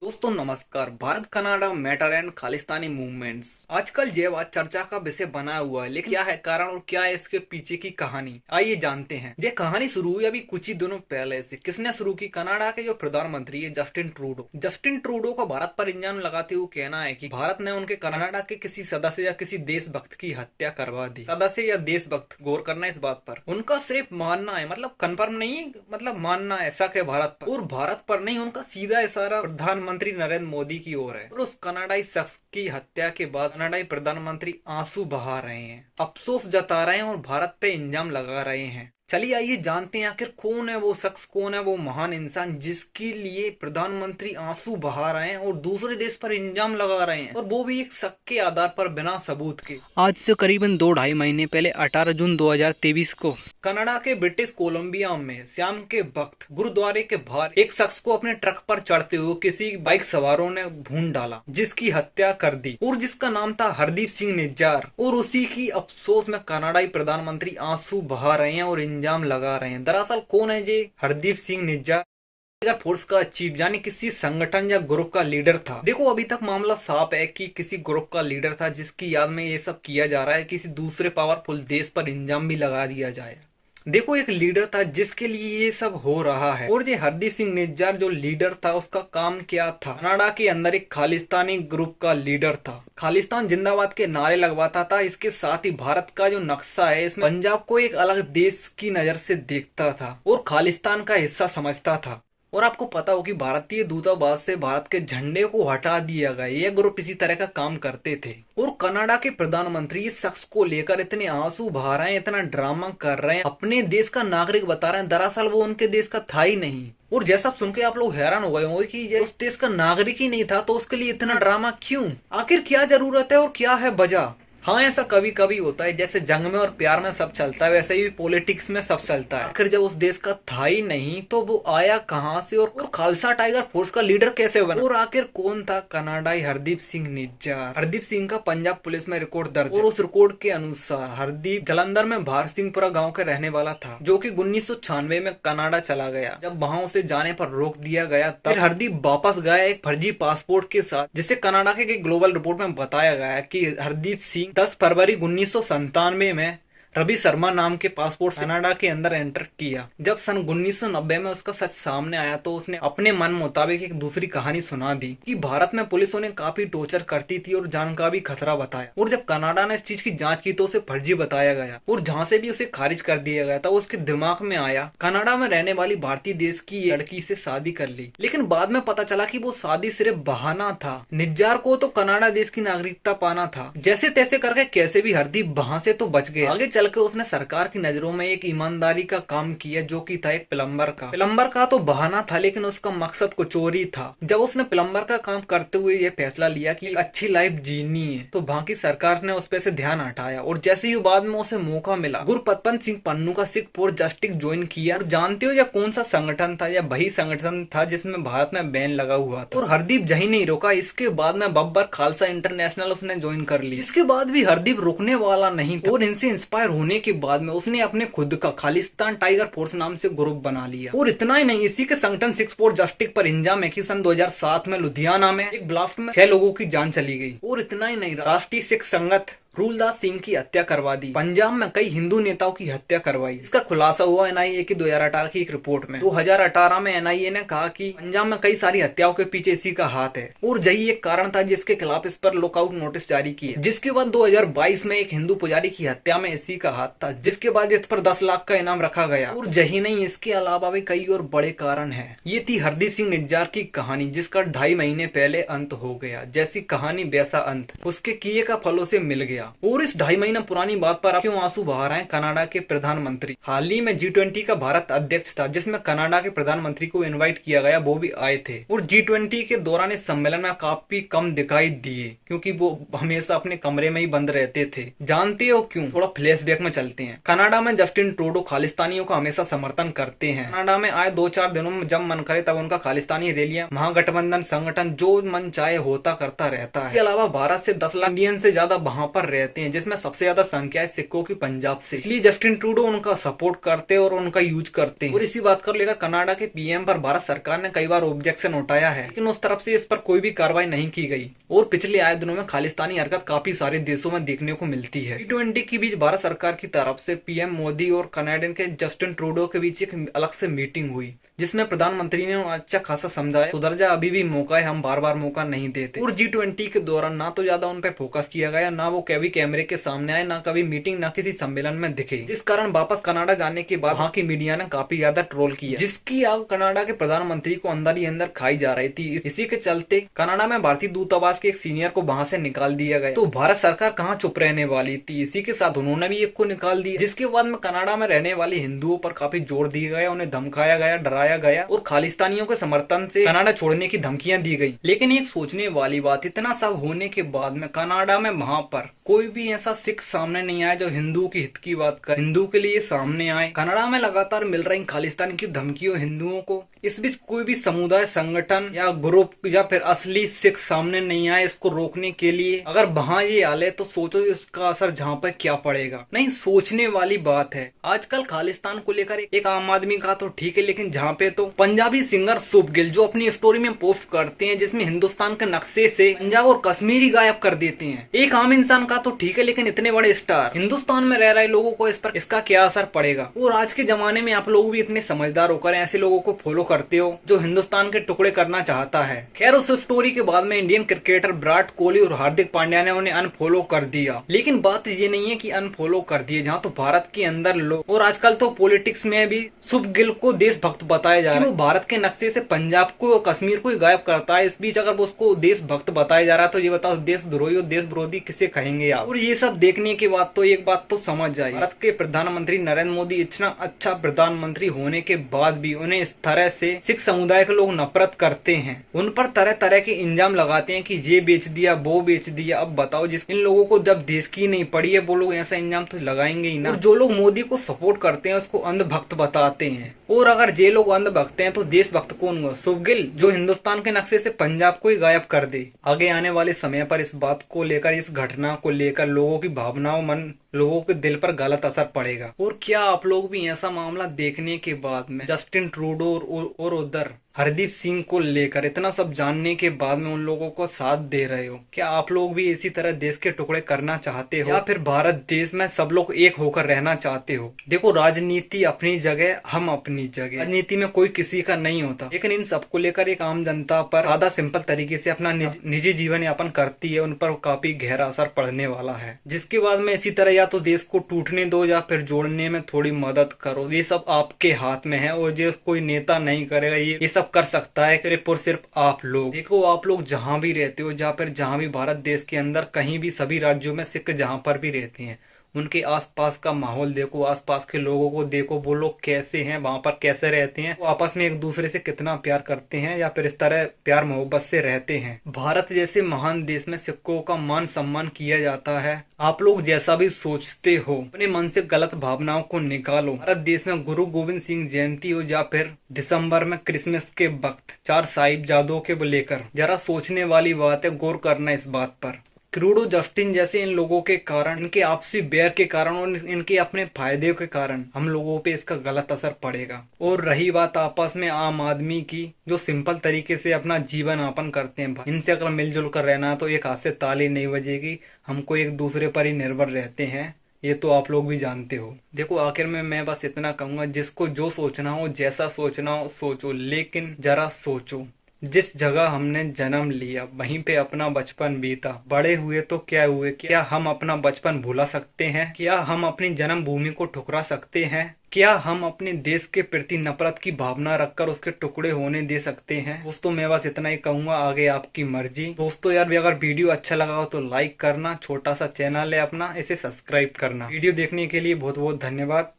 दोस्तों नमस्कार। Bharat Canada matter and Khalistani movements आजकल ये बात चर्चा का विषय बना हुआ है, लेकिन क्या है कारण और क्या है इसके पीछे की कहानी, आइए जानते हैं। ये कहानी शुरू हुई अभी कुछ ही दिनों पहले से। किसने शुरू की? कनाडा के जो प्रधानमंत्री है जस्टिन ट्रूडो। जस्टिन ट्रूडो का भारत पर इल्जाम लगाते हुए कहना है कि भारत ने उनके कनाडा के किसी सदस्य या किसी देशभक्त की हत्या करवा दी। सदस्य या देशभक्त, गौर करना इस बात पर। उनका सिर्फ मानना है, मतलब कन्फर्म नहीं, मतलब मानना है शक है भारत पर, और भारत पर नहीं, उनका सीधा इशारा प्रधानमंत्री नरेंद्र मोदी की ओर है। और उस कनाडाई शख्स की हत्या के बाद कनाडाई प्रधानमंत्री आंसू बहा रहे हैं, अफसोस जता रहे हैं और भारत पे इल्जाम लगा रहे हैं। चलिए आइए जानते हैं आखिर कौन है वो शख्स, कौन है वो महान इंसान जिसके लिए प्रधानमंत्री आंसू बहा रहे हैं और दूसरे देश पर इल्जाम लगा रहे हैं, और वो भी एक शक के आधार पर, बिना सबूत के। आज से करीबन 2-2.5 महीने पहले 18 जून 2023 को कनाडा के ब्रिटिश कोलंबिया में शाम के वक्त गुरुद्वारे के बाहर एक शख्स को अपने ट्रक पर चढ़ते हुए किसी बाइक सवारों ने भून डाला, जिसकी हत्या कर दी, और जिसका नाम था हरदीप सिंह निज्जार। और उसी की अफसोस में कनाडाई प्रधानमंत्री आंसू बहा रहे हैं और इल्जाम लगा रहे हैं। दरअसल कौन है ये हरदीप सिंह निज्जार? टाइगर फोर्स का चीफ, यानी किसी संगठन या ग्रुप का लीडर था। देखो अभी तक मामला साफ है कि किसी ग्रुप का लीडर था जिसकी याद में ये सब किया जा रहा है। किसी दूसरे पावरफुल देश पर इल्जाम भी लगा दिया जाए। देखो एक लीडर था जिसके लिए ये सब हो रहा है। और ये हरदीप सिंह निज्जार जो लीडर था, उसका काम क्या था? कनाडा के अंदर एक खालिस्तानी ग्रुप का लीडर था। खालिस्तान जिंदाबाद के नारे लगवाता था। इसके साथ ही भारत का जो नक्शा है इसमें पंजाब को एक अलग देश की नजर से देखता था और खालिस्तान का हिस्सा समझता था। और आपको पता हो कि भारतीय दूतावास से भारत के झंडे को हटा दिया गया। यह ग्रुप इसी तरह का काम करते थे। और कनाडा के प्रधानमंत्री इस शख्स को लेकर इतने आंसू बहा रहे हैं, इतना ड्रामा कर रहे हैं, अपने देश का नागरिक बता रहे हैं, दरअसल वो उनके देश का था ही नहीं। और जैसा सुन के आप लोग हैरान हो गए होंगे कि ये उस देश का नागरिक ही नहीं था, तो उसके लिए इतना ड्रामा क्यों? आखिर क्या जरूरत है और क्या है वजह? हाँ, ऐसा कभी कभी होता है, जैसे जंग में और प्यार में सब चलता है, वैसे ही पॉलिटिक्स में सब चलता है। आखिर जब उस देश का था ही नहीं तो वो आया कहाँ से, और खालसा टाइगर फोर्स का लीडर कैसे बना? और आखिर कौन था कनाडाई हरदीप सिंह निज्जार? हरदीप सिंह का पंजाब पुलिस में रिकॉर्ड दर्ज है, और उस रिकॉर्ड के अनुसार हरदीप जलंधर में भार सिंहपुरा गाँव के रहने वाला था, जो की 1996 में कनाडा चला गया। जब वहाँ उसे जाने पर रोक दिया गया, तब हरदीप वापस गया एक फर्जी पासपोर्ट के साथ, जिसे कनाडा के ग्लोबल रिपोर्ट में बताया गया है कि हरदीप सिंह 10 फरवरी 1997 में रवि शर्मा नाम के पासपोर्ट कनाडा के अंदर एंटर किया। जब सन 1990 में उसका सच सामने आया तो उसने अपने मन मुताबिक एक दूसरी कहानी सुना दी कि भारत में पुलिस उन्हें काफी टॉर्चर करती थी और जान का भी खतरा बताया। और जब कनाडा ने इस चीज की जांच की तो उसे फर्जी बताया गया, और जहां से भी उसे खारिज कर दिया गया था, उसके दिमाग में आया कनाडा में रहने वाली भारतीय देश की लड़की से शादी कर ली। लेकिन बाद में पता चला कि वो शादी सिर्फ बहाना था। निज्जार को तो कनाडा देश की नागरिकता पाना था। जैसे तैसे करके कैसे भी हरदीप वहां से तो बच गया। आगे के उसने सरकार की नजरों में एक ईमानदारी का काम किया, जो कि था एक प्लम्बर का। प्लम्बर का तो बहाना था, लेकिन उसका मकसद कुछ और ही था। जब उसने प्लम्बर का काम करते हुए ये फैसला लिया कि एक अच्छी लाइफ जीनी है, तो वहाँ की सरकार ने उस पे से ध्यान हटाया। और जैसे ही बाद में उसे मौका मिला, गुरपतवंत सिंह पन्नू का सिख फॉर जस्टिस ज्वाइन किया। और जानते हो यह कौन सा संगठन था? यह वही संगठन था जिसमें भारत में बैन लगा हुआ था। और हरदीप यही नहीं रोका, इसके बाद में बब्बर खालसा इंटरनेशनल उसने ज्वाइन कर ली। इसके बाद भी हरदीप रुकने वाला नहीं था, और इनसे इंस्पायर होने के बाद में उसने अपने खुद का खालिस्तान टाइगर फोर्स नाम से ग्रुप बना लिया। और इतना ही नहीं, इसी के संगठन सिक्स फॉर जस्टिस पर इल्जाम है कि सन 2007 में लुधियाना में एक ब्लास्ट में 6 लोगों की जान चली गई। और इतना ही नहीं, राष्ट्रीय सिख संगठन रूलदास सिंह की हत्या करवा दी। पंजाब में कई हिंदू नेताओं की हत्या करवाई। इसका खुलासा हुआ एनआईए की 2018 की एक रिपोर्ट में। 2018 में एनआईए ने कहा कि पंजाब में कई सारी हत्याओं के पीछे इसी का हाथ है, और यही एक कारण था जिसके खिलाफ इस पर लुकआउट नोटिस जारी किया। जिसके बाद 2022 में एक हिंदू पुजारी की हत्या में इसी का हाथ था, जिसके बाद इस पर 10 लाख का इनाम रखा गया। और यही नहीं, इसके अलावा भी कई और बड़े कारण है। ये थी हरदीप सिंह निज्जार की कहानी, जिसका 2.5 महीने पहले अंत हो गया। जैसी कहानी वैसा अंत उसके किए का फलों से मिल गया। और इस 2.5 महीना पुरानी बात पर क्यों आंसू बहा रहे हैं कनाडा के प्रधानमंत्री? हाल ही में G20 का भारत अध्यक्ष था, जिसमें कनाडा के प्रधानमंत्री को इनवाइट किया गया, वो भी आए थे। और G20 के दौरान इस सम्मेलन में काफी कम दिखाई दिए, क्योंकि वो हमेशा अपने कमरे में ही बंद रहते थे। जानते हो क्यों? थोड़ा फ्लैशबैक में चलते हैं। कनाडा में जस्टिन ट्रूडो खालिस्तानियों का हमेशा समर्थन करते हैं। कनाडा में आए 2-4 दिनों में जब मन करे तब उनका खालिस्तानी रैलियां, महागठबंधन संगठन जो मन चाहे होता करता रहता है। इसके अलावा भारत से 10 लाख इंडियन से ज्यादा वहाँ पर रहते हैं, जिसमें सबसे ज्यादा संख्या है सिखों की पंजाब से। इसलिए जस्टिन ट्रूडो उनका सपोर्ट करते और उनका यूज करते हैं। और इसी बात को लेकर कनाडा के पीएम पर भारत सरकार ने कई बार ऑब्जेक्शन उठाया है, लेकिन उस तरफ से इस पर कोई भी कार्रवाई नहीं की गई। और पिछले आए दिनों में खालिस्तानी हरकत काफी सारे देशों में देखने को मिलती है। G20 के बीच भारत सरकार की तरफ से पीएम मोदी और कनाडियन के जस्टिन ट्रूडो के बीच एक अलग से मीटिंग हुई, जिसमें प्रधानमंत्री ने अच्छा खासा समझाया सुधर जा, अभी भी मौका है, हम बार बार मौका नहीं देते। और G20 के दौरान ना तो ज्यादा उन पे फोकस किया गया, ना वो कभी कैमरे के सामने आए, ना कभी मीटिंग, ना किसी सम्मेलन में दिखे, जिस कारण वापस कनाडा जाने के बाद वहाँ की मीडिया ने काफी ज्यादा ट्रोल किया, जिसकी आग कनाडा के प्रधानमंत्री को अंदर ही अंदर खाई जा रही थी। इसी के चलते कनाडा में भारतीय दूतावास के एक सीनियर को वहाँ से निकाल दिया गया। तो भारत सरकार कहाँ चुप रहने वाली थी, इसी के साथ उन्होंने भी एक को निकाल दिया, जिसके बाद में कनाडा में रहने वाले हिंदुओं पर काफी जोर दिया गया, उन्हें धमकाया गया, डराया गया और खालिस्तानियों के समर्थन से कनाडा छोड़ने की धमकियां दी गई। लेकिन एक सोचने वाली बात, इतना सब होने के बाद में कनाडा में वहाँ पर कोई भी ऐसा सिख सामने नहीं आया जो हिंदुओं की हित की बात कर, हिंदू के लिए सामने आए। कनाडा में लगातार मिल रही खालिस्तान की धमकियों हिंदुओं को, इस बीच कोई भी समुदाय, संगठन या ग्रुप या फिर असली सिख सामने नहीं आए इसको रोकने के लिए। अगर वहाँ ये आले तो सोचो इसका असर जहाँ पर क्या पड़ेगा। नहीं, सोचने वाली बात है। आजकल खालिस्तान को लेकर एक आम आदमी का तो ठीक है, लेकिन जहाँ पे तो पंजाबी सिंगर शुभ गिल जो अपनी स्टोरी में पोस्ट करते हैं जिसमें हिंदुस्तान के नक्शे से पंजाब और कश्मीरी गायब कर देते हैं, एक आम इंसान का तो ठीक है, लेकिन इतने बड़े स्टार हिंदुस्तान में रह रहे लोगों को इस पर इसका क्या असर पड़ेगा। और आज के जमाने में आप लोग भी इतने समझदार होकर ऐसे लोगों को फॉलो करते हो जो हिंदुस्तान के टुकड़े करना चाहता है। खैर, उस स्टोरी के बाद में इंडियन क्रिकेटर विराट कोहली और हार्दिक पांड्या ने उन्हें अनफॉलो कर दिया। लेकिन बात ये नहीं है कि अनफॉलो कर दिए, जहाँ तो भारत के अंदर लोग और आजकल तो पॉलिटिक्स में भी शुभ गिल को देशभक्त बताया जा रहा है। वो भारत के नक्शे से पंजाब को और कश्मीर को ही गायब करता है। इस बीच अगर वो उसको देशभक्त बताया जा रहा है तो ये बताओ देशद्रोही और देश विरोधी किसे कहेंगे आप। और ये सब देखने के बाद तो एक बात तो समझ जाए, भारत के प्रधानमंत्री नरेंद्र मोदी इतना अच्छा प्रधानमंत्री होने के बाद भी उन्हें इस तरह से सिख समुदाय के लोग नफरत करते हैं, उन पर तरह तरह के इल्जाम लगाते हैं कि ये बेच दिया, वो बेच दिया। अब बताओ, जिस इन लोगों को जब देश की नहीं पड़ी है वो लोग ऐसा इल्जाम तो लगाएंगे ही ना। और जो लोग मोदी को सपोर्ट करते हैं उसको अंधभक्त बताते हैं। और अगर ये लोग अंधभक्त हैं तो देशभक्त कौन हुआ? शुभ गिल जो हिंदुस्तान के नक्शे से पंजाब को ही गायब कर दे। आगे आने वाले समय पर इस बात को लेकर, इस घटना को लेकर लोगों की भावनाओं, मन, लोगों के दिल पर गलत असर पड़ेगा। और क्या आप लोग भी ऐसा मामला देखने के बाद में जस्टिन ट्रूडो और उधर हरदीप सिंह को लेकर इतना सब जानने के बाद में उन लोगों को साथ दे रहे हो? क्या आप लोग भी इसी तरह देश के टुकड़े करना चाहते हो, या फिर भारत देश में सब लोग एक होकर रहना चाहते हो? देखो, राजनीति अपनी जगह, हम अपनी जगह। राजनीति में कोई किसी का नहीं होता, लेकिन इन सबको लेकर एक आम जनता पर सादा सिंपल तरीके से अपना निजी जीवन यापन करती है, उन पर काफी गहरा असर पड़ने वाला है। जिसके बाद में इसी तरह या तो देश को टूटने दो या फिर जोड़ने में थोड़ी मदद करो। ये सब आपके हाथ में है और ये कोई नेता नहीं करेगा, ये सब कर सकता है सिर्फ और सिर्फ आप लोग। देखो, आप लोग जहाँ भी रहते हो, जहाँ भी भारत देश के अंदर कहीं भी, सभी राज्यों में सिख जहाँ पर भी रहते हैं, उनके आसपास का माहौल देखो, आसपास के लोगों को देखो, वो लोग कैसे हैं, वहाँ पर कैसे रहते हैं, वो आपस में एक दूसरे से कितना प्यार करते हैं या फिर इस तरह प्यार मोहब्बत से रहते हैं। भारत जैसे महान देश में सिखों का मान सम्मान किया जाता है। आप लोग जैसा भी सोचते हो, अपने मन से गलत भावनाओं को निकालो। भारत देश में गुरु गोविंद सिंह जयंती हो या फिर दिसंबर में क्रिसमस के वक्त 4 साहिबजादों के लेकर, जरा सोचने वाली बात है, गौर करना इस बात पर। ट्रूडो, जस्टिन जैसे इन लोगों के कारण, इनके आपसी बैर के कारण और इनके अपने फायदे के कारण हम लोगों पे इसका गलत असर पड़ेगा। और रही बात आपस में आम आदमी की, जो सिंपल तरीके से अपना जीवन यापन करते हैं, इनसे अगर मिलजुल कर रहना है तो एक हाथ से ताली नहीं बजेगी। हमको एक दूसरे पर ही निर्भर रहते हैं, ये तो आप लोग भी जानते हो। देखो, आखिर में मैं बस इतना कहूंगा, जिसको जो सोचना हो, जैसा सोचना हो सोचो, लेकिन जरा सोचो, जिस जगह हमने जन्म लिया वहीं पे अपना बचपन बीता, बड़े हुए तो क्या हुए, क्या हम अपना बचपन भुला सकते हैं? क्या हम अपनी जन्मभूमि को ठुकरा सकते हैं? क्या हम अपने देश के प्रति नफरत की भावना रखकर उसके टुकड़े होने दे सकते हैं? दोस्तों, मैं बस इतना ही कहूंगा, आगे आपकी मर्जी। दोस्तों यार, अगर वीडियो अच्छा लगा हो तो लाइक करना, छोटा सा चैनल है अपना, इसे सब्सक्राइब करना। वीडियो देखने के लिए बहुत बहुत धन्यवाद।